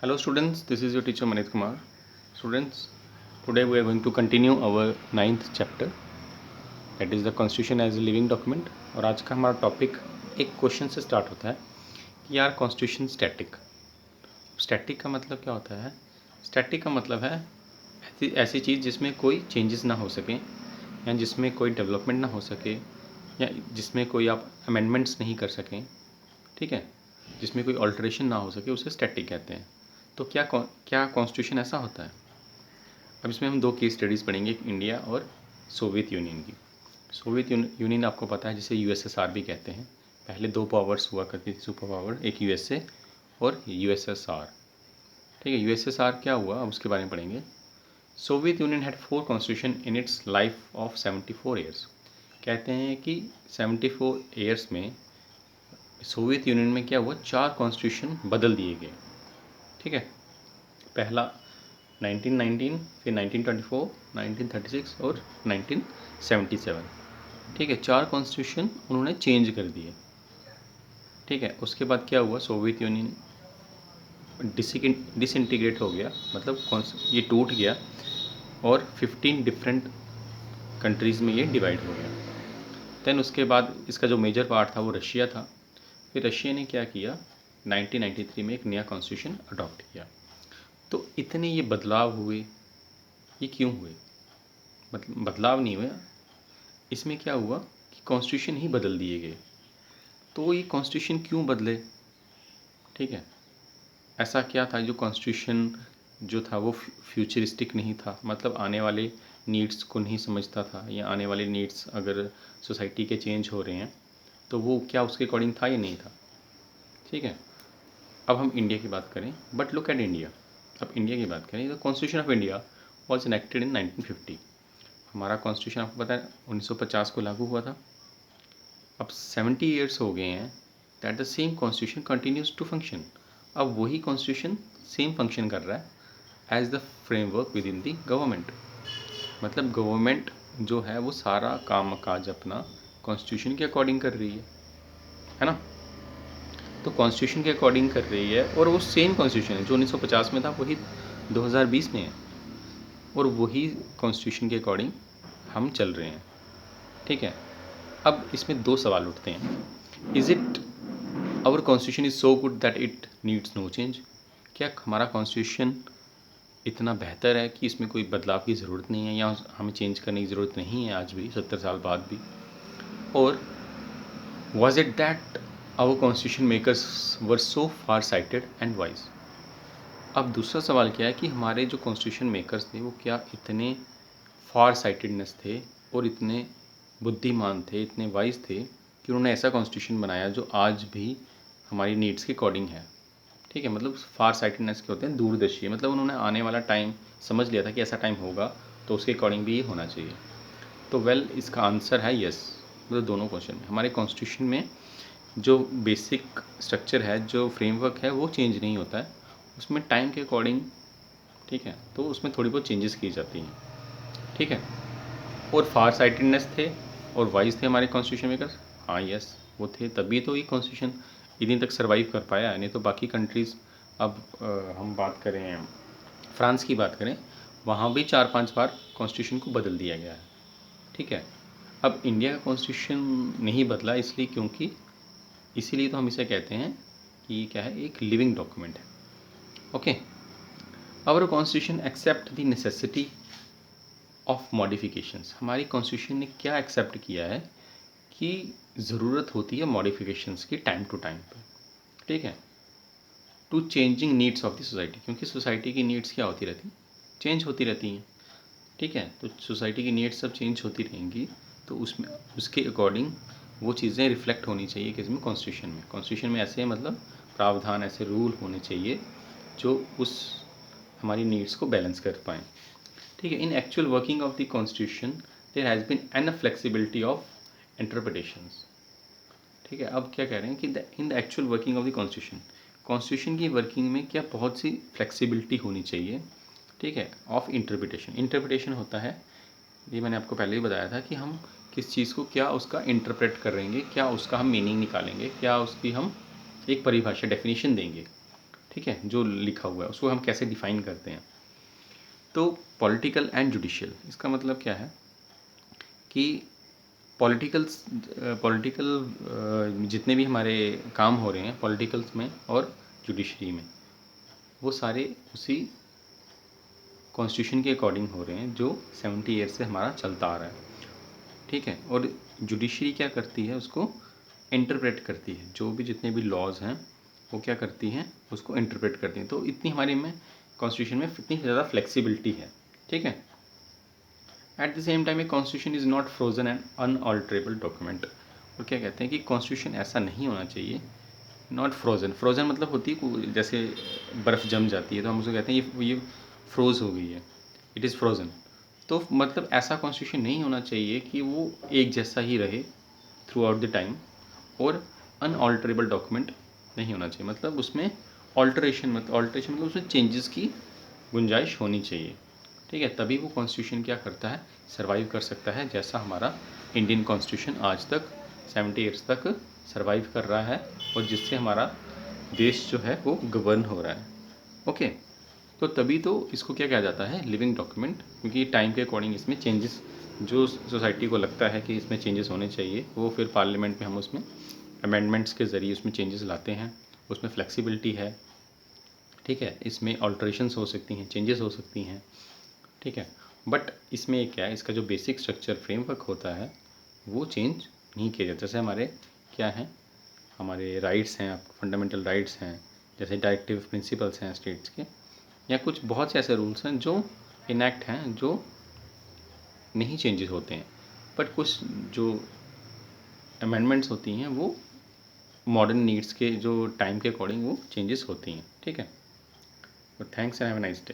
Hello students, this is your teacher Manit Kumar. Students, today we are going to continue our ninth chapter, that is the Constitution as a living document. और आज का हमारा topic एक question से start होता है कि यार कॉन्स्टिट्यूशन स्टैटिक। स्टैटिक का मतलब क्या होता है? स्टैटिक का मतलब है ऐसी चीज़ जिसमें कोई चेंजेस ना हो सकें या जिसमें कोई डेवलपमेंट ना हो सके या जिसमें कोई आप अमेंडमेंट्स नहीं कर सकें, ठीक है, जिसमें कोई ऑल्ट्रेशन ना हो सके, उसे स्टैटिक कहते हैं। तो क्या कॉन्स्टिट्यूशन ऐसा होता है? अब इसमें हम दो केस स्टडीज़ पढ़ेंगे, एक इंडिया और सोवियत यूनियन की। सोवियत यूनियन आपको पता है, जिसे यूएसएसआर भी कहते हैं। पहले दो पावर्स हुआ करती थी, सुपर पावर, एक यूएसए और यूएसएसआर। ठीक है, यूएसएसआर क्या हुआ अब उसके बारे में पढ़ेंगे। Soviet union had 4 constitution in its life of 74 years. कहते हैं कि 74 ईयर्स में सोवियत यूनियन में क्या हुआ, 4 कॉन्स्टिट्यूशन बदल दिए गए। ठीक है, पहला 1919, फिर 1924, 1936 और 1977। ठीक है, 4 कॉन्स्टिट्यूशन उन्होंने चेंज कर दिए। ठीक है, उसके बाद क्या हुआ, सोवियत यूनियन डिसइंटीग्रेट हो गया, मतलब ये टूट गया और 15 डिफरेंट कंट्रीज़ में ये डिवाइड हो गया। देन उसके बाद इसका जो मेजर पार्ट था वो रशिया था। फिर रशिया ने क्या किया, 1993 में एक नया कॉन्स्टिट्यूशन अडॉप्ट किया। तो इतने ये बदलाव हुए, ये क्यों हुए? मतलब बदलाव नहीं हुए, इसमें क्या हुआ कि कॉन्स्टिट्यूशन ही बदल दिए गए। तो ये कॉन्स्टिट्यूशन क्यों बदले? ठीक है, ऐसा क्या था जो कॉन्स्टिट्यूशन जो था वो फ्यूचरिस्टिक नहीं था, मतलब आने वाले नीड्स को नहीं समझता था, या आने वाले नीड्स अगर सोसाइटी के चेंज हो रहे हैं तो वो क्या उसके अकॉर्डिंग था या नहीं था। ठीक है, अब हम इंडिया की बात करें, बट लुक एट इंडिया। अब इंडिया की बात करें तो constitution of India was enacted इन 1950। हमारा कॉन्स्टिट्यूशन आपको पता है 1950 को लागू हुआ था। अब 70 ईयर्स हो गए हैं, that the same constitution continues to function. अब वही कॉन्स्टिट्यूशन सेम फंक्शन कर रहा है as the framework within the government. मतलब गवर्नमेंट जो है वो सारा काम काज अपना कॉन्स्टिट्यूशन के अकॉर्डिंग कर रही है ना। तो कॉन्स्टिट्यूशन के अकॉर्डिंग कर रही है, और वो सेम कॉन्स्टिट्यूशन है जो 1950 में था वही 2020 में है, और वही कॉन्स्टिट्यूशन के अकॉर्डिंग हम चल रहे हैं। ठीक है, अब इसमें दो सवाल उठते हैं। Is it our constitution is so good that it needs no change? क्या हमारा कॉन्स्टिट्यूशन इतना बेहतर है कि इसमें कोई बदलाव की ज़रूरत नहीं है, या हमें चेंज करने की ज़रूरत नहीं है आज भी 70 साल बाद भी? और was it that our constitution makers were so far sighted and wise? अब दूसरा सवाल क्या है कि हमारे जो कॉन्स्टिट्यूशन मेकर्स थे वो क्या इतने फार साइटेडनेस थे और इतने बुद्धिमान थे, इतने वाइज थे कि उन्होंने ऐसा कॉन्स्टिट्यूशन बनाया जो आज भी हमारी नीड्स के अकॉर्डिंग है। ठीक है, मतलब फार साइटेडनेस के होते हैं दूरदर्शी, मतलब उन्होंने आने वाला टाइम समझ लिया था कि ऐसा टाइम होगा तो उसके अकॉर्डिंग भी ये होना चाहिए। तो वेल इसका आंसर है यस। मतलब दोनों क्वेश्चन में हमारे कॉन्स्टिट्यूशन में जो बेसिक स्ट्रक्चर है, जो फ्रेमवर्क है, वो चेंज नहीं होता है, उसमें टाइम के अकॉर्डिंग, ठीक है, तो उसमें थोड़ी बहुत चेंजेस की जाती हैं। ठीक है, और फार साइटेडनेस थे और वाइज थे हमारे कॉन्स्टिट्यूशन मेकर्स। हाँ यस, वो थे, तभी तो ये कॉन्स्टिट्यूशन इतनी तक सर्वाइव कर पाया है, नहीं तो बाकी कंट्रीज़, अब हम बात करें फ्रांस की बात करें, वहाँ भी 4-5 बार कॉन्स्टिट्यूशन को बदल दिया गया है। ठीक है, अब इंडिया का कॉन्स्टिट्यूशन नहीं बदला, इसलिए क्योंकि इसीलिए तो हम इसे कहते हैं कि क्या है, एक लिविंग डॉक्यूमेंट है। Okay, our constitution accept the necessity of modifications. हमारी कॉन्स्टिट्यूशन ने क्या एक्सेप्ट किया है कि ज़रूरत होती है मॉडिफिकेशंस की टाइम टू टाइम पे। ठीक है, to changing needs of the society, क्योंकि सोसाइटी की नीड्स क्या होती रहती, चेंज होती रहती हैं। ठीक है, तो सोसाइटी की नीड्स सब चेंज होती रहेंगी, तो उसमें उसके अकॉर्डिंग वो चीज़ें रिफ्लेक्ट होनी चाहिए किसमें, कॉन्स्टिट्यूशन में। कॉन्स्टिट्यूशन में ऐसे मतलब प्रावधान, ऐसे रूल होने चाहिए जो उस हमारी नीड्स को बैलेंस कर पाएँ। ठीक है, in actual working of the constitution there has been enough flexibility of interpretations. ठीक है, अब क्या कह रहे हैं कि in the actual working of the constitution, constitution की वर्किंग में क्या बहुत सी फ्लेक्सिबिलिटी होनी चाहिए। ठीक है, ऑफ इंटरप्रिटेशन। इंटरप्रिटेशन होता है, ये मैंने आपको पहले ही बताया था कि हम किस चीज़ को क्या उसका इंटरप्रेट करेंगे, क्या उसका हम मीनिंग निकालेंगे, क्या उसकी हम एक परिभाषा डेफिनेशन देंगे। ठीक है, जो लिखा हुआ है उसको हम कैसे डिफाइन करते हैं। तो पॉलिटिकल एंड जुडिशियल, इसका मतलब क्या है कि पॉलिटिकल जितने भी हमारे काम हो रहे हैं पॉलिटिकल्स में और जुडिशरी में, वो सारे उसी कॉन्स्टिट्यूशन के अकॉर्डिंग हो रहे हैं जो 70 ईयर से हमारा चलता आ रहा है। ठीक है, और जुडिशरी क्या करती है, उसको इंटरप्रेट करती है, जो भी जितने भी लॉज हैं वो क्या करती हैं, उसको इंटरप्रेट करती हैं। तो इतनी हमारे में कॉन्स्टिट्यूशन में इतनी ज़्यादा फ्लेक्सिबिलिटी है। ठीक है, at the same time a constitution is not frozen and unalterable document. और क्या कहते हैं कि कॉन्स्टिट्यूशन ऐसा नहीं होना चाहिए, नॉट फ्रोजन। फ्रोजन मतलब होती है जैसे बर्फ़ जम जाती है तो हम उसको कहते हैं ये फ्रोज़ हो गई है, इट इज़ फ्रोज़न। तो मतलब ऐसा कॉन्स्टिट्यूशन नहीं होना चाहिए कि वो एक जैसा ही रहे थ्रू आउट द टाइम, और अनऑल्टरेबल डॉक्यूमेंट नहीं होना चाहिए। मतलब उसमें ऑल्टरेशन मतलब उसमें चेंजेस की गुंजाइश होनी चाहिए। ठीक है, तभी वो कॉन्स्टिट्यूशन क्या करता है, सर्वाइव कर सकता है, जैसा हमारा इंडियन कॉन्स्टिट्यूशन आज तक 70 ईयर्स तक सर्वाइव कर रहा है, और जिससे हमारा देश जो है वो गवर्न हो रहा है। ओके, तो तभी तो इसको क्या कहा जाता है, लिविंग डॉक्यूमेंट, क्योंकि टाइम के अकॉर्डिंग इसमें चेंजेस जो सोसाइटी को लगता है कि इसमें चेंजेस होने चाहिए, वो फिर पार्लियामेंट में हम उसमें अमेंडमेंट्स के ज़रिए उसमें चेंजेस लाते हैं। उसमें फ्लेक्सिबिलिटी है। ठीक है, इसमें ऑल्ट्रेशंस हो सकती हैं, चेंजेस हो सकती हैं। ठीक है, बट इसमें क्या है, इसका जो बेसिक स्ट्रक्चर फ्रेमवर्क होता है वो चेंज नहीं किया जाता। जैसे हमारे क्या हैं, हमारे राइट्स हैं, फंडामेंटल राइट्स हैं, जैसे डायरेक्टिव प्रिंसिपल्स हैं स्टेट्स के, या कुछ बहुत से ऐसे रूल्स हैं जो इनैक्ट हैं, जो नहीं चेंजेस होते हैं। बट कुछ जो अमेंडमेंट्स होती हैं वो मॉडर्न नीड्स के जो टाइम के अकॉर्डिंग वो चेंजेस होती हैं। ठीक है, तो thanks and have a nice day.